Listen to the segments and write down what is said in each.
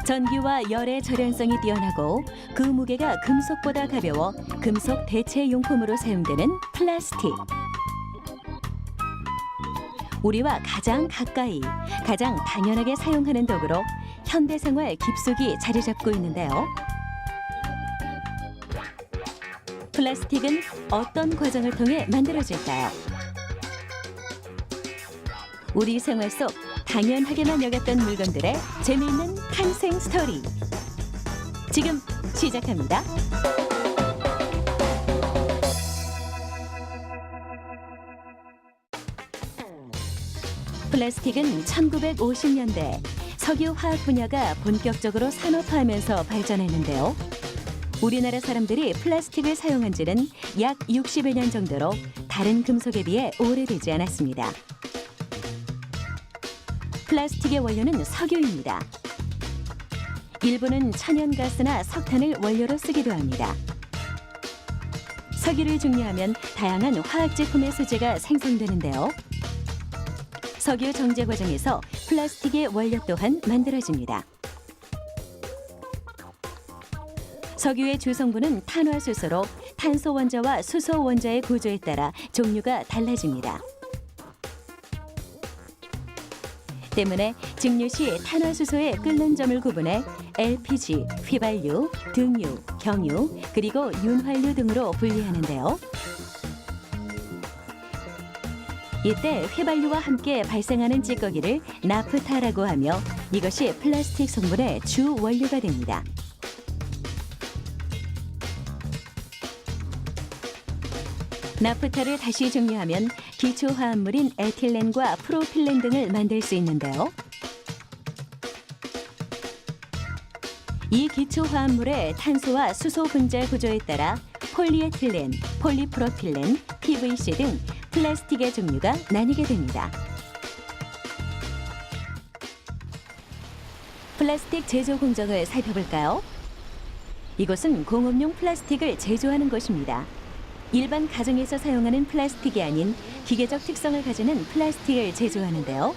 전기와 열의 절연성이 뛰어나고 그 무게가 금속보다 가벼워 금속 대체 용품으로 사용되는 플라스틱. 우리와 가장 가까이, 가장 당연하게 사용하는 도구로 현대생활 깊숙이 자리 잡고 있는데요. 플라스틱은 어떤 과정을 통해 만들어질까요? 우리 생활 속 당연하게만 여겼던 물건들의 재미있는 탄생 스토리. 지금 시작합니다. 플라스틱은 1950년대 석유 화학 분야가 본격적으로 산업화하면서 발전했는데요. 우리나라 사람들이 플라스틱을 사용한 지는 약 60여 년 정도로 다른 금속에 비해 오래되지 않았습니다. 플라스틱의 원료는 석유입니다. 일부는 천연가스나 석탄을 원료로 쓰기도 합니다. 석유를 증류하면 다양한 화학제품의 소재가 생성되는데요. 석유 정제 과정에서 플라스틱의 원료 또한 만들어집니다. 석유의 주성분은 탄화수소로 탄소 원자와 수소 원자의 구조에 따라 종류가 달라집니다. 때문에 증류 시 탄화수소의 끓는 점을 구분해 LPG, 휘발유, 등유, 경유, 그리고 윤활유 등으로 분리하는데요. 이때 휘발유와 함께 발생하는 찌꺼기를 나프타라고 하며 이것이 플라스틱 성분의 주 원료가 됩니다. 나프타를 다시 증류하면 기초 화합물인 에틸렌과 프로필렌 등을 만들 수 있는데요. 이 기초 화합물의 탄소와 수소 분자 구조에 따라 폴리에틸렌, 폴리프로필렌, PVC 등 플라스틱의 종류가 나뉘게 됩니다. 플라스틱 제조 공정을 살펴볼까요? 이곳은 공업용 플라스틱을 제조하는 곳입니다. 일반 가정에서 사용하는 플라스틱이 아닌 기계적 특성을 가지는 플라스틱을 제조하는데요.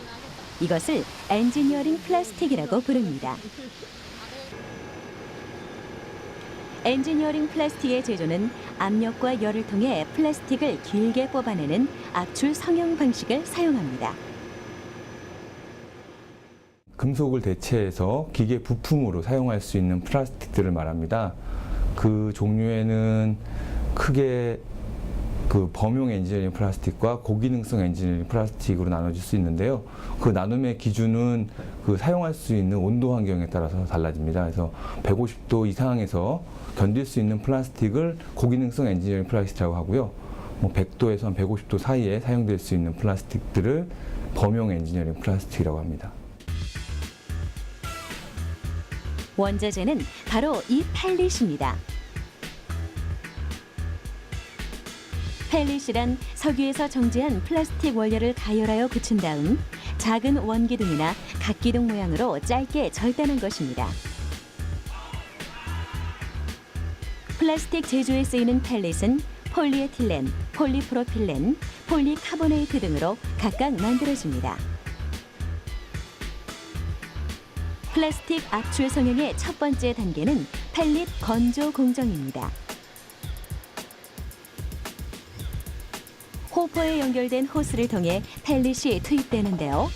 이것을 엔지니어링 플라스틱이라고 부릅니다. 엔지니어링 플라스틱의 제조는 압력과 열을 통해 플라스틱을 길게 뽑아내는 압출 성형 방식을 사용합니다. 금속을 대체해서 기계 부품으로 사용할 수 있는 플라스틱들을 말합니다. 그 종류에는 크게 그 범용 엔지니어링 플라스틱과 고기능성 엔지니어링 플라스틱으로 나눠질 수 있는데요. 그 나눔의 기준은 그 사용할 수 있는 온도 환경에 따라서 달라집니다. 그래서 150도 이상에서 견딜 수 있는 플라스틱을 고기능성 엔지니어링 플라스틱이라고 하고요. 100도에서 한 150도 사이에 사용될 수 있는 플라스틱들을 범용 엔지니어링 플라스틱이라고 합니다. 원자재는 바로 이 펠릿입니다. 펠릿이란 석유에서 정제한 플라스틱 원료를 가열하여 굳힌 다음 작은 원기둥이나 각기둥 모양으로 짧게 절단한 것입니다. 플라스틱 제조에 쓰이는 펠릿은 폴리에틸렌, 폴리프로필렌, 폴리카보네이트 등으로 각각 만들어집니다. 플라스틱 압출 성형의 첫 번째 단계는 펠릿 건조 공정입니다. 호포에 연결된 호스를 통해 펠릿이 투입되는데요.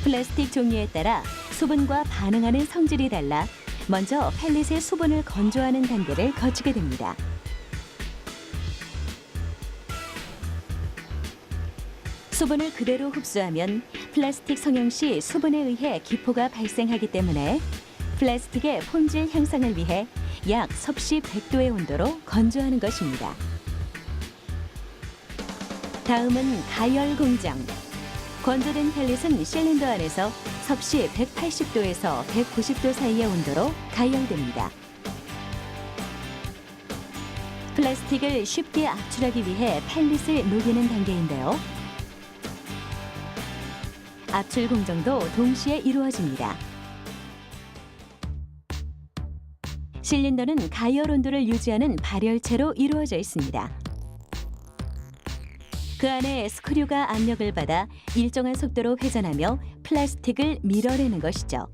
플라스틱 종류에 따라 수분과 반응하는 성질이 달라 먼저 펠릿의 수분을 건조하는 단계를 거치게 됩니다. 수분을 그대로 흡수하면 플라스틱 성형 시 수분에 의해 기포가 발생하기 때문에 플라스틱의 품질 향상을 위해 약 섭씨 100도의 온도로 건조하는 것입니다. 다음은 가열 공정. 건조된 펠릿은 실린더 안에서 섭씨 180도에서 190도 사이의 온도로 가열됩니다. 플라스틱을 쉽게 압출하기 위해 펠릿을 녹이는 단계인데요. 압출 공정도 동시에 이루어집니다. 실린더는 가열 온도를 유지하는 발열체로 이루어져 있습니다. 그 안에 스크류가 압력을 받아 일정한 속도로 회전하며 플라스틱을 밀어내는 것이죠.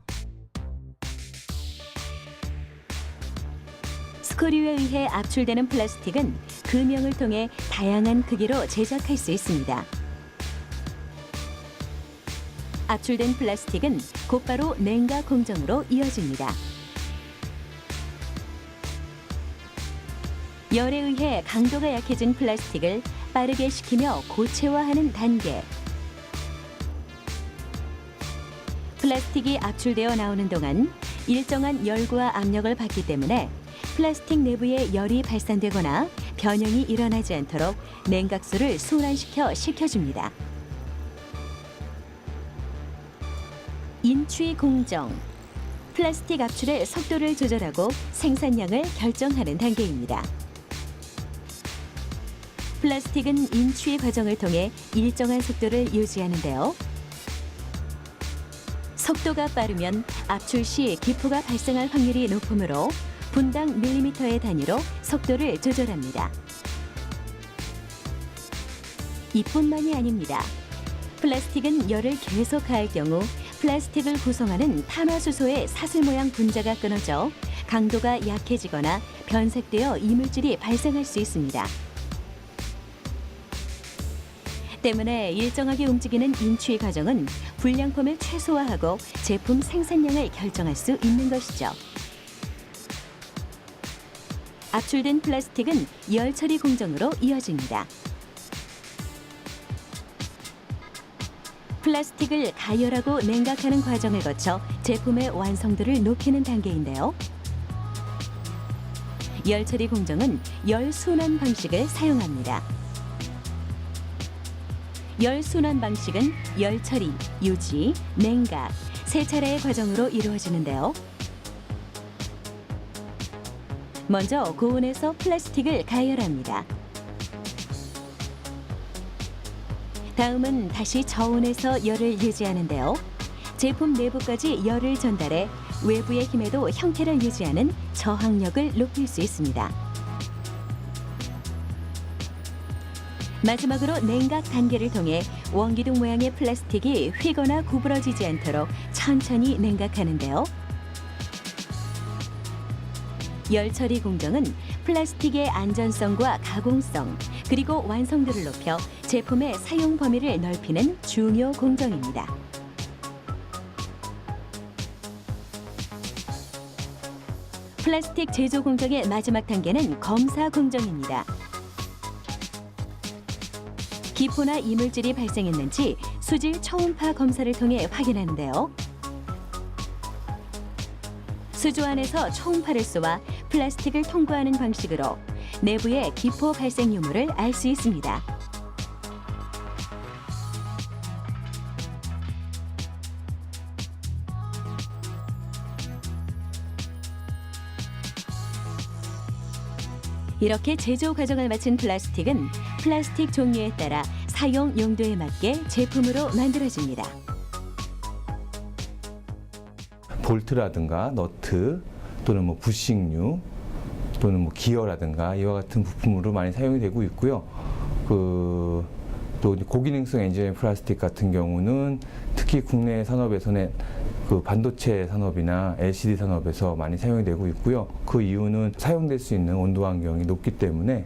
스크류에 의해 압출되는 플라스틱은 금형을 통해 다양한 크기로 제작할 수 있습니다. 압출된 플라스틱은 곧바로 냉각 공정으로 이어집니다. 열에 의해 강도가 약해진 플라스틱을 빠르게 식히며 고체화하는 단계. 플라스틱이 압출되어 나오는 동안 일정한 열과 압력을 받기 때문에 플라스틱 내부에 열이 발산되거나 변형이 일어나지 않도록 냉각수를 순환시켜 식혀줍니다. 인취 공정. 플라스틱 압출의 속도를 조절하고 생산량을 결정하는 단계입니다. 플라스틱은 인취 과정을 통해 일정한 속도를 유지하는데요. 속도가 빠르면 압출 시 기포가 발생할 확률이 높으므로 분당 밀리미터의 단위로 속도를 조절합니다. 이뿐만이 아닙니다. 플라스틱은 열을 계속 가할 경우 플라스틱을 구성하는 탄화수소의 사슬 모양 분자가 끊어져 강도가 약해지거나 변색되어 이물질이 발생할 수 있습니다. 때문에 일정하게 움직이는 인취 과정은 불량품을 최소화하고 제품 생산량을 결정할 수 있는 것이죠. 압출된 플라스틱은 열 처리 공정으로 이어집니다. 플라스틱을 가열하고 냉각하는 과정을 거쳐 제품의 완성도를 높이는 단계인데요. 열 처리 공정은 열 순환 방식을 사용합니다. 열 순환 방식은 열 처리, 유지, 냉각 세 차례의 과정으로 이루어지는데요. 먼저 고온에서 플라스틱을 가열합니다. 다음은 다시 저온에서 열을 유지하는데요. 제품 내부까지 열을 전달해 외부의 힘에도 형태를 유지하는 저항력을 높일 수 있습니다. 마지막으로 냉각 단계를 통해 원기둥 모양의 플라스틱이 휘거나 구부러지지 않도록 천천히 냉각하는데요. 열 처리 공정은 플라스틱의 안전성과 가공성, 그리고 완성도를 높여 제품의 사용 범위를 넓히는 중요 공정입니다. 플라스틱 제조 공정의 마지막 단계는 검사 공정입니다. 기포나 이물질이 발생했는지 수질 초음파 검사를 통해 확인하는데요. 수조 안에서 초음파를 쏘아 플라스틱을 통과하는 방식으로 내부의 기포 발생 유무를 알 수 있습니다. 이렇게 제조 과정을 마친 플라스틱은 플라스틱 종류에 따라 사용 용도에 맞게 제품으로 만들어집니다. 볼트라든가 너트 또는 뭐 부식류 또는 뭐 기어라든가 이와 같은 부품으로 많이 사용이 되고 있고요. 또 고기능성 엔지니어링 플라스틱 같은 경우는 특히 국내 산업에서는 반도체 산업이나 LCD 산업에서 많이 사용이 되고 있고요. 그 이유는 사용될 수 있는 온도 환경이 높기 때문에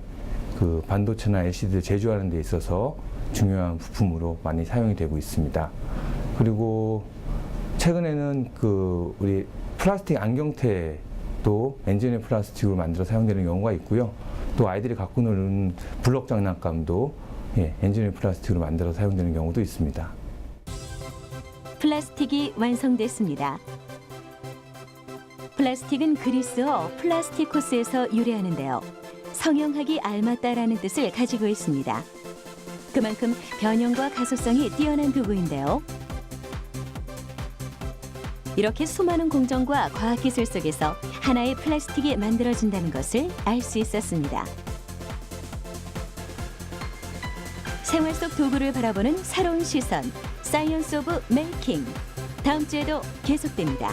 반도체나 LCD를 제조하는 데 있어서 중요한 부품으로 많이 사용이 되고 있습니다. 그리고 최근에는 우리 플라스틱 안경테도 엔지니어 플라스틱으로 만들어 사용되는 경우가 있고요. 또 아이들이 갖고 노는 블럭 장난감도 엔지니어 플라스틱으로 만들어 사용되는 경우도 있습니다. 플라스틱이 완성됐습니다. 플라스틱은 그리스어 플라스티코스에서 유래하는데요. 성형하기 알맞다라는 뜻을 가지고 있습니다. 그만큼 변형과 가속성이 뛰어난 도구인데요. 이렇게 수많은 공정과 과학기술 속에서 하나의 플라스틱이 만들어진다는 것을 알 수 있었습니다. 생활 속 도구를 바라보는 새로운 시선, 사이언스 오브 메이킹. 다음 주에도 계속됩니다.